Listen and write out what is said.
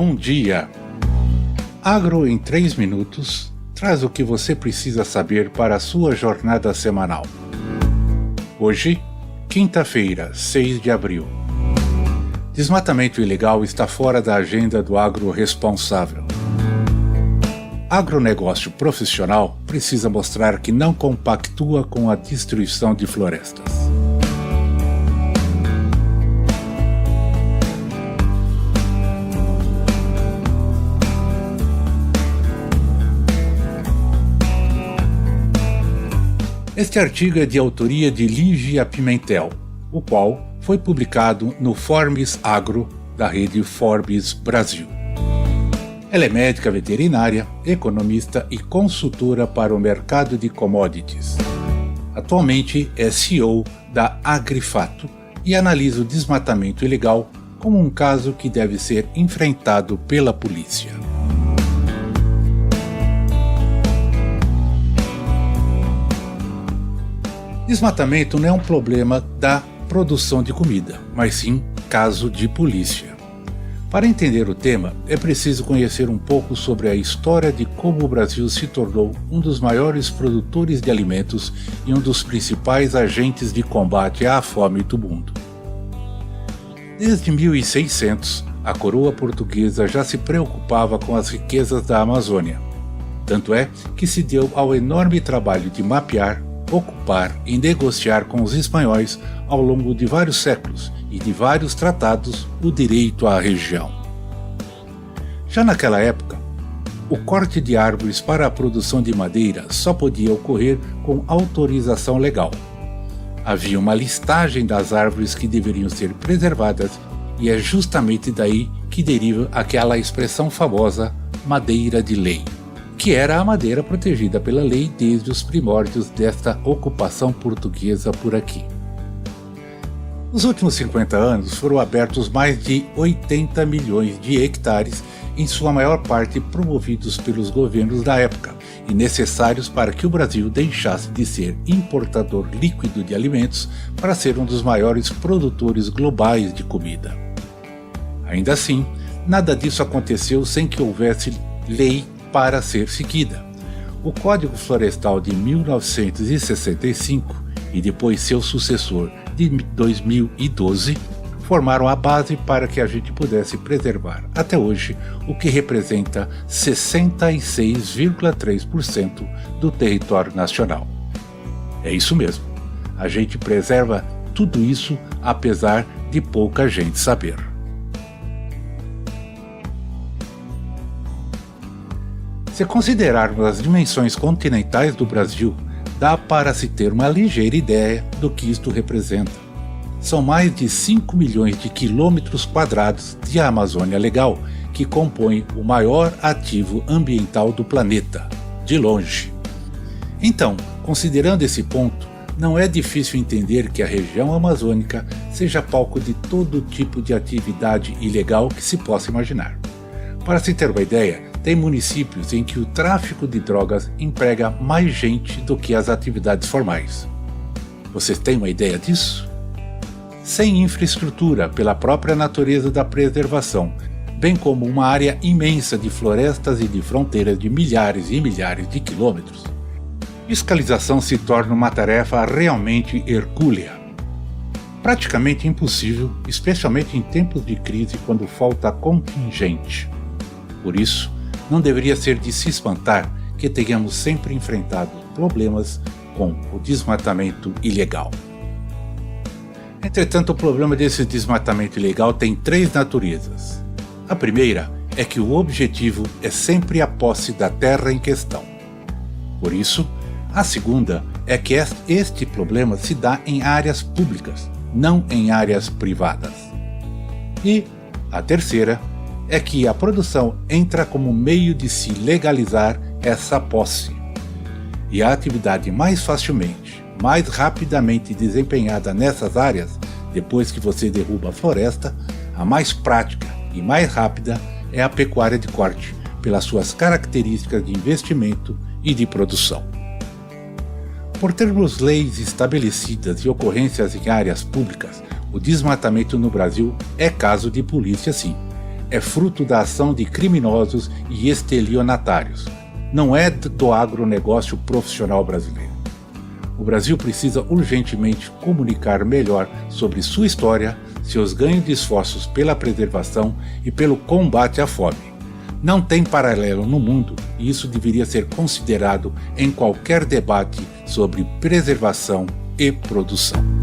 Bom dia! Agro em 3 minutos traz o que você precisa saber para a sua jornada semanal. Hoje, quinta-feira, 6 de abril. Desmatamento ilegal está fora da agenda do agro responsável. Agronegócio profissional precisa mostrar que não compactua com a destruição de florestas. Este artigo é de autoria de Lígia Pimentel, o qual foi publicado no Forbes Agro, da rede Forbes Brasil. Ela é médica veterinária, economista e consultora para o mercado de commodities. Atualmente é CEO da Agrifato e analisa o desmatamento ilegal como um caso que deve ser enfrentado pela polícia. Desmatamento não é um problema da produção de comida, mas sim caso de polícia. Para entender o tema, é preciso conhecer um pouco sobre a história de como o Brasil se tornou um dos maiores produtores de alimentos e um dos principais agentes de combate à fome do mundo. Desde 1600, a coroa portuguesa já se preocupava com as riquezas da Amazônia. Tanto é que se deu ao enorme trabalho de mapear, ocupar e negociar com os espanhóis ao longo de vários séculos e de vários tratados o direito à região. Já naquela época, o corte de árvores para a produção de madeira só podia ocorrer com autorização legal. Havia uma listagem das árvores que deveriam ser preservadas e é justamente daí que deriva aquela expressão famosa madeira de lei, que era a madeira protegida pela lei desde os primórdios desta ocupação portuguesa por aqui. Nos últimos 50 anos foram abertos mais de 80 milhões de hectares, em sua maior parte promovidos pelos governos da época e necessários para que o Brasil deixasse de ser importador líquido de alimentos para ser um dos maiores produtores globais de comida. Ainda assim, nada disso aconteceu sem que houvesse lei para ser seguida. O Código Florestal de 1965 e depois seu sucessor de 2012 formaram a base para que a gente pudesse preservar até hoje o que representa 66,3% do território nacional. É isso mesmo, a gente preserva tudo isso apesar de pouca gente saber. Se considerarmos as dimensões continentais do Brasil, dá para se ter uma ligeira ideia do que isto representa. São mais de 5 milhões de quilômetros quadrados de Amazônia Legal, que compõem o maior ativo ambiental do planeta, de longe. Então, considerando esse ponto, não é difícil entender que a região amazônica seja palco de todo tipo de atividade ilegal que se possa imaginar. Para se ter uma ideia, tem municípios em que o tráfico de drogas emprega mais gente do que as atividades formais. Vocês têm uma ideia disso? Sem infraestrutura pela própria natureza da preservação, bem como uma área imensa de florestas e de fronteiras de milhares e milhares de quilômetros, fiscalização se torna uma tarefa realmente hercúlea. Praticamente impossível, especialmente em tempos de crise quando falta contingente. Por isso, não deveria ser de se espantar que tenhamos sempre enfrentado problemas com o desmatamento ilegal. Entretanto, o problema desse desmatamento ilegal tem 3 naturezas. A primeira é que o objetivo é sempre a posse da terra em questão. Por isso, a segunda é que este problema se dá em áreas públicas, não em áreas privadas. E a terceira é que a produção entra como meio de se legalizar essa posse. E a atividade mais facilmente, mais rapidamente desempenhada nessas áreas, depois que você derruba a floresta, a mais prática e mais rápida é a pecuária de corte, pelas suas características de investimento e de produção. Por termos leis estabelecidas e ocorrências em áreas públicas, o desmatamento no Brasil é caso de polícia sim, é fruto da ação de criminosos e estelionatários. Não é do agronegócio profissional brasileiro. O Brasil precisa urgentemente comunicar melhor sobre sua história, seus ganhos de esforços pela preservação e pelo combate à fome. Não tem paralelo no mundo e isso deveria ser considerado em qualquer debate sobre preservação e produção.